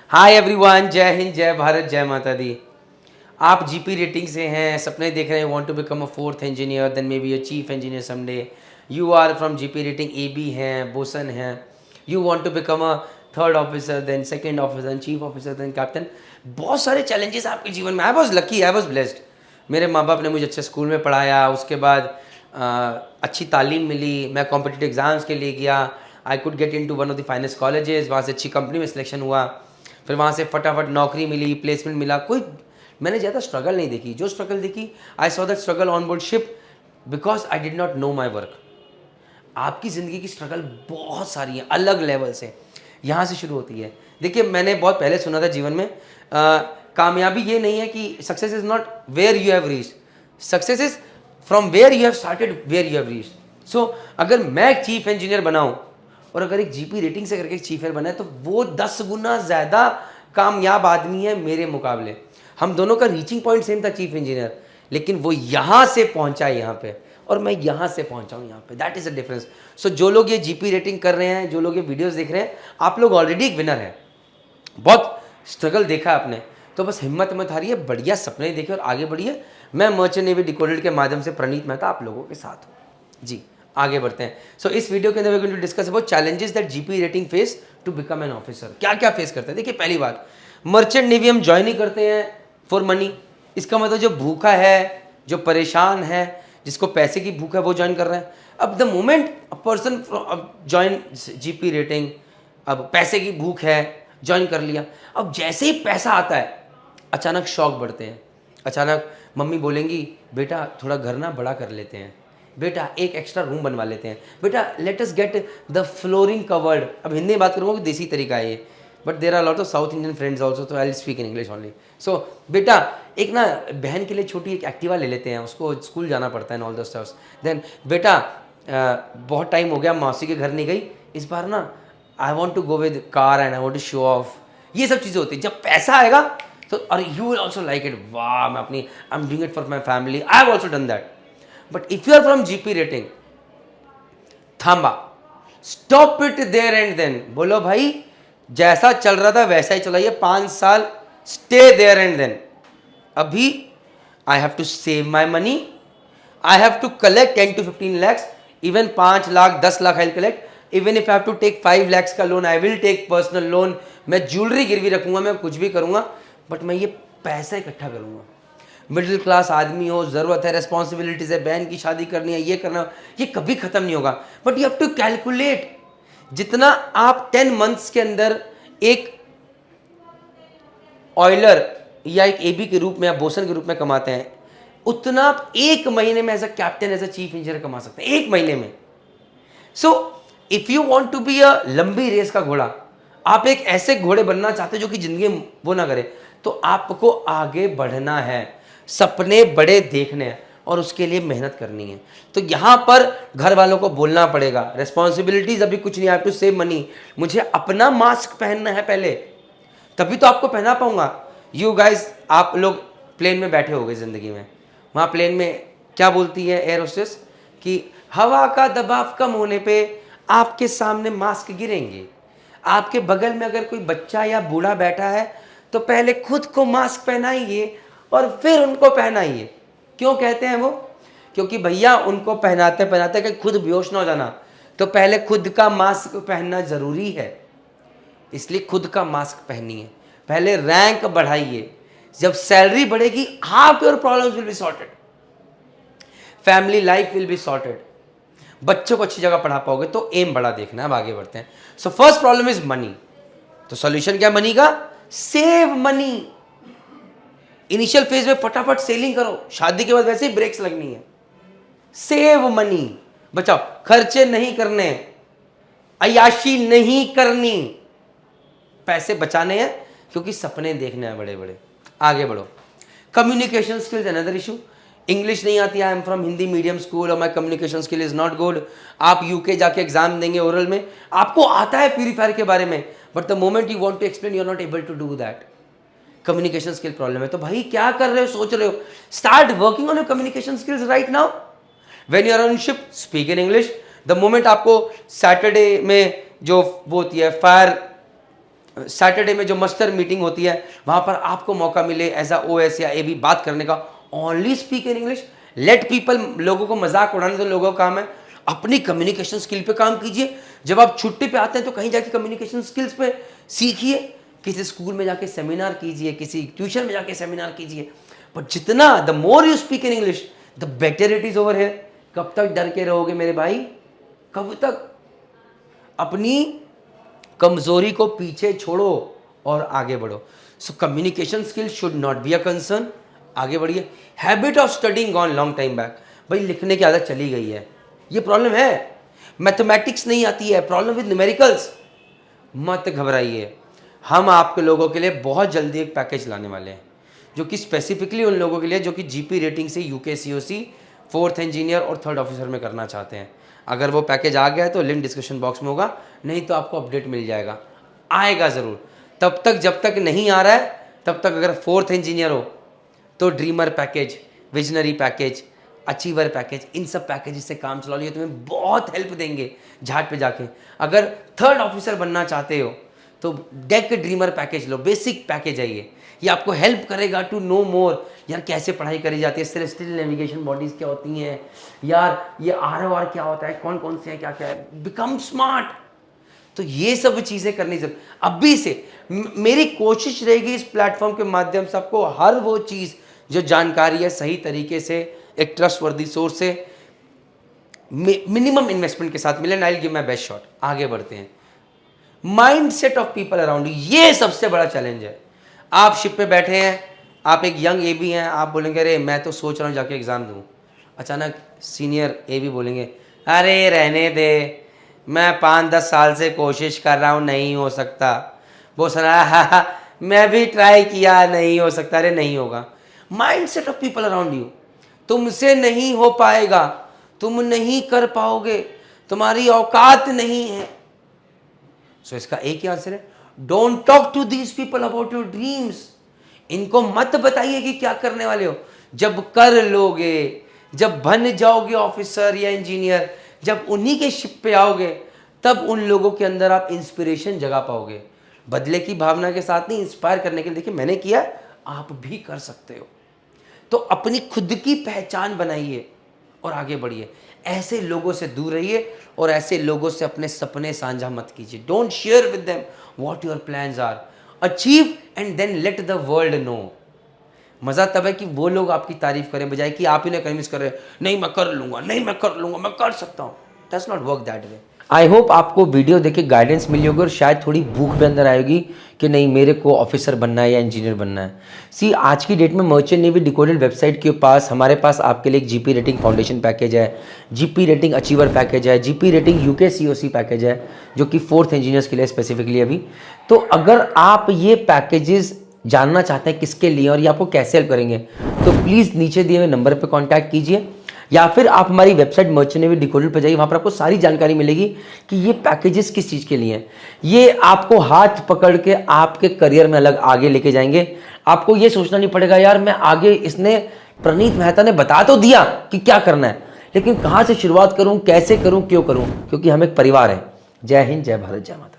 Hi everyone, जय हिंद, जय भारत, जय माता दी। आप जीपी रेटिंग से हैं, सपने देख रहे हैं, want to become a fourth engineer, then may be a chief engineer someday. You are from GP rating A B हैं, बोसन हैं। You want to become a third officer, then second officer, then chief officer, then captain. बहुत सारे challenges आपके जीवन में। I was lucky, I was blessed. मेरे माँ बाप ने मुझे अच्छे स्कूल में पढ़ाया, उसके बाद अच्छी तालीम मिली, मैं कॉम्पिटिटिव एग्जाम्स के लिए गया। I could get into one of the finest colleges, वहाँ से अच्छी कंपनी में सिलेक्शन हुआ, फिर वहाँ से फटाफट नौकरी मिली, प्लेसमेंट मिला। कोई मैंने ज़्यादा स्ट्रगल नहीं देखी। जो स्ट्रगल देखी, I saw that struggle on board ship because I did not know my work. आपकी ज़िंदगी की स्ट्रगल बहुत सारी है, अलग लेवल से यहाँ से शुरू होती है। देखिए, मैंने बहुत पहले सुना था जीवन में, कामयाबी ये नहीं है कि success is not where you have reached, success is from where you have started where you have reached. So अगर मैं एक चीफ इंजीनियर बनाऊं और अगर एक जीपी रेटिंग से करके एक चीफ इंजीनियर बना है, तो वो 10 गुना ज़्यादा कामयाब आदमी है मेरे मुकाबले। हम दोनों का रीचिंग पॉइंट सेम था, चीफ इंजीनियर, लेकिन वो यहाँ से पहुँचा है यहाँ पे और मैं यहाँ से पहुँचा हूँ यहाँ पे। That is a difference. So जो लोग ये जीपी रेटिंग कर रहे हैं, जो लोग ये वीडियोस देख रहे हैं, आप लोग ऑलरेडी एक विनर है। बहुत स्ट्रगल देखा है आपने, तो बस हिम्मत मत हारिए, बढ़िया सपने देखिए और आगे बढ़िए। मैं मर्चेंट नेवी डिकोडेड के माध्यम से प्रणीत मेहता आप लोगों के साथ हूँ जी। आगे बढ़ते हैं। सो इस वीडियो के अंदर we going to discuss about challenges that GP rating face to become an officer. क्या क्या फेस करते हैं। देखिए, पहली बात, मर्चेंट नेवी हम ज्वाइन ही करते हैं फॉर मनी। इसका मतलब जो भूखा है, जो परेशान है, जिसको पैसे की भूख है, वो ज्वाइन कर रहे हैं। अब the moment a person join GP rating, अब पैसे की भूख है, ज्वाइन कर लिया। अब जैसे ही पैसा आता है, अचानक शौक बढ़ते हैं। अचानक मम्मी बोलेंगी, बेटा थोड़ा घर ना बड़ा कर लेते हैं, बेटा एक एक्स्ट्रा रूम बनवा लेते हैं, बेटा let us get the flooring covered. अब हिंदी में बात करूँगा कि देसी तरीका है ये, but there are lot of South Indian friends also, तो I speak in English only. So बेटा एक ना बहन के लिए छोटी एक एक्टिवा ले लेते हैं, उसको स्कूल जाना पड़ता है, ऑल द स्टफ्स। देन बेटा बहुत टाइम हो गया मौसी के घर नहीं गई, इस बार ना I want to go with car and I want to show off. ये सब चीज़ें होती है। जब पैसा आएगा तो और you will also like it, वाह मैं अपनी I am doing it for my family, I have also done that. But if you are from GP rating, थांबा, stop it there and then. बोलो भाई, जैसा चल रहा था वैसा ही चलाइए 5 साल, स्टे देयर एंड देन। अभी I have to save my money, I have to collect 10 to 15 lakhs, even 5 lakh 10 lakh I collect. Even if I have to take 5 lakhs का loan, I will take personal loan. मैं jewellery गिरवी रखूंगा, मैं कुछ भी करूंगा, but मैं ये पैसा इकट्ठा करूंगा। मिडिल क्लास आदमी हो, ज़रूरत है, रेस्पॉन्सिबिलिटीज़ है, बहन की शादी करनी है, ये करना, ये कभी ख़त्म नहीं होगा। But you have to calculate, जितना आप 10 months के अंदर एक ऑयलर या एक एबी के रूप में या बोसन के रूप में कमाते हैं, उतना आप 1 महीने में as a captain, as a chief engineer कमा सकते हैं, 1 महीने में। So if you want to be a लंबी रेस का घोड़ा, आप एक ऐसे घोड़े बनना चाहते हो जो कि जिंदगी में वो ना करे, तो आपको आगे बढ़ना है, सपने बड़े देखने हैं और उसके लिए मेहनत करनी है। तो यहाँ पर घर वालों को बोलना पड़ेगा, रेस्पॉन्सिबिलिटीज अभी कुछ नहीं, I have to save money. मुझे अपना मास्क पहनना है पहले, तभी तो आपको पहना पाऊंगा। यू गाइज, आप लोग प्लेन में बैठे हो गए ज़िंदगी में, वहाँ प्लेन में क्या बोलती है एयर होस्टेस कि हवा का दबाव कम होने पे आपके सामने मास्क गिरेंगे। आपके बगल में अगर कोई बच्चा या बूढ़ा बैठा है तो पहले खुद को मास्क पहनाइए और फिर उनको पहनाइए। क्यों कहते हैं वो? क्योंकि भैया उनको पहनाते पहनाते कि खुद बेहोश ना हो जाना, तो पहले खुद का मास्क पहनना ज़रूरी है। इसलिए खुद का मास्क पहनिए, पहले रैंक बढ़ाइए। जब सैलरी बढ़ेगी, half your problems will be sorted, family life will be sorted, बच्चों को अच्छी जगह पढ़ा पाओगे। तो एम बड़ा देखना है। अब आगे बढ़ते हैं। So first problem is money. तो सॉल्यूशन क्या मनी का? Save money. इनिशियल फेज में फटाफट सेलिंग करो, शादी के बाद वैसे ही ब्रेक्स लगनी है। सेव मनी, बचाओ, खर्चे नहीं करने, अयाशी नहीं करनी, पैसे बचाने हैं क्योंकि सपने देखने हैं बड़े बड़े। आगे बढ़ो। Communication skills another issue. English नहीं आती, I am from Hindi medium school और my communication skill is not good. आप यूके जाके एग्जाम देंगे ओरल में, आपको आता है प्यूरीफायर के बारे में, but the moment you want to explain you are not able to do that. Communication skill problem है। तो भाई क्या कर रहे हो, सोच रहे हो? Start working on your communication skills right now. When you are on ship, speak in English. The moment आपको सैटरडे में जो वो होती है फायर सैटरडे में जो मस्टर मीटिंग होती है वहाँ पर आपको मौका मिले एज अ OS या AB बात करने का, only speak in English, let people, लोगों को मजाक उड़ाने तो लोगों का काम है, अपनी कम्युनिकेशन स्किल पे काम कीजिए। जब आप छुट्टी पे आते हैं तो कहीं जाके कम्युनिकेशन स्किल्स पे सीखिए, किसी स्कूल में जाके सेमिनार कीजिए, किसी ट्यूशन में जाके सेमिनार कीजिए। पर जितना the more you speak in English the better it is over here. कब तक डर के रहोगे मेरे भाई, कब तक? अपनी कमजोरी को पीछे छोड़ो और आगे बढ़ो। So communication skill should not be a concern. आगे बढ़िए। Habit of studying gone long time back. भाई लिखने की आदत चली गई है, ये प्रॉब्लम है। मैथमेटिक्स नहीं आती है, प्रॉब्लम विद न्यूमेरिकल्स। मत घबराइए, हम आपके लोगों के लिए बहुत जल्दी एक पैकेज लाने वाले हैं जो कि स्पेसिफिकली उन लोगों के लिए जो कि GP रेटिंग से UKCOC 4th इंजीनियर और 3rd ऑफिसर में करना चाहते हैं। अगर वो पैकेज आ गया है तो लिंक डिस्क्रिप्शन बॉक्स में होगा, नहीं तो आपको अपडेट मिल जाएगा, आएगा ज़रूर। तब तक, जब तक नहीं आ रहा है तब तक अगर 4th इंजीनियर हो तो dreamer package, visionary package, achiever package, इन सब पैकेज से काम चला लिया, तुम्हें बहुत हेल्प देंगे झाट पे जाके। अगर 3rd ऑफिसर बनना चाहते हो तो डेक ड्रीमर पैकेज लो, बेसिक पैकेज है ये आपको हेल्प करेगा टू नो मोर। यार कैसे पढ़ाई करी जाती है, सेलेस्टियल नेविगेशन बॉडीज क्या होती हैं, यार ये ROR क्या होता है, कौन कौन से हैं, क्या क्या है, बिकम स्मार्ट। तो ये सब चीज़ें करनी जरूर अभी से। मेरी कोशिश रहेगी इस प्लेटफॉर्म के माध्यम से आपको हर वो चीज़ जो जानकारी है सही तरीके से एक ट्रस्टवर्दी सोर्स से मिनिमम इन्वेस्टमेंट के साथ मिले। I will give my best shot. आगे बढ़ते हैं। Mindset of people around you, ये सबसे बड़ा चैलेंज है। आप शिप पे बैठे हैं, आप एक यंग AB हैं, आप बोलेंगे अरे मैं तो सोच रहा हूँ जाके एग्ज़ाम दूँ। अचानक सीनियर AB बोलेंगे अरे रहने दे, मैं 5-10 साल से कोशिश कर रहा हूँ, नहीं हो सकता। वो सुना मैं भी ट्राई किया, नहीं हो सकता। अरे नहीं होगा। Mindset of people around you, तुमसे नहीं हो पाएगा, तुम नहीं कर पाओगे, तुम्हारी औकात नहीं है। सो इसका एक ही आंसर है, don't talk to these people about your dreams. इनको मत बताइए कि क्या करने वाले हो। जब कर लोगे, जब बन जाओगे ऑफिसर या इंजीनियर, जब उन्हीं के शिप पे आओगे, तब उन लोगों के अंदर आप इंस्पिरेशन जगा पाओगे। बदले की भावना के साथ नहीं, इंस्पायर करने के लिए। देखिए मैंने किया, आप भी कर सकते हो। तो अपनी खुद की पहचान बनाइए और आगे बढ़िए। ऐसे लोगों से दूर रहिए और ऐसे लोगों से अपने सपने साझा मत कीजिए। Don't share with them what your plans are. Achieve and then let the world know. मज़ा तब है कि वो लोग आपकी तारीफ करें, बजाय कि आप इन्हें कन्विंस कर रहे हैं नहीं मैं कर लूँगा, नहीं मैं कर लूँगा, मैं कर सकता हूँ। Does not work that way. I hope आपको वीडियो देख के गाइडेंस मिली होगी और शायद थोड़ी भूख भी अंदर आएगी कि नहीं मेरे को ऑफिसर बनना है या इंजीनियर बनना है। सी आज की डेट में मर्चेंट नेवी डिकोडेड वेबसाइट के पास हमारे पास आपके लिए एक GP रेटिंग फाउंडेशन पैकेज है, GP रेटिंग अचीवर पैकेज है, GP रेटिंग UKCOC पैकेज है जो कि 4th इंजीनियर्स के लिए स्पेसिफिकली अभी। तो अगर आप ये पैकेजेस जानना चाहते हैं किसके लिए और ये आपको कैसे हेल्प करेंगे तो प्लीज़ नीचे दिए हुए नंबर पर कॉन्टैक्ट कीजिए या फिर आप हमारी वेबसाइट मर्चेंट नेवी डिकोडेड पर जाइए। वहाँ पर आपको सारी जानकारी मिलेगी कि ये पैकेजेस किस चीज़ के लिए हैं। ये आपको हाथ पकड़ के आपके करियर में अलग आगे लेके जाएंगे। आपको ये सोचना नहीं पड़ेगा यार मैं आगे, इसने प्रणीत मेहता ने बता तो दिया कि क्या करना है, लेकिन कहाँ से शुरुआत करूँ, कैसे करूँ, क्यों करूँ, क्योंकि हम एक परिवार है। जय हिंद, जय भारत, जय माता।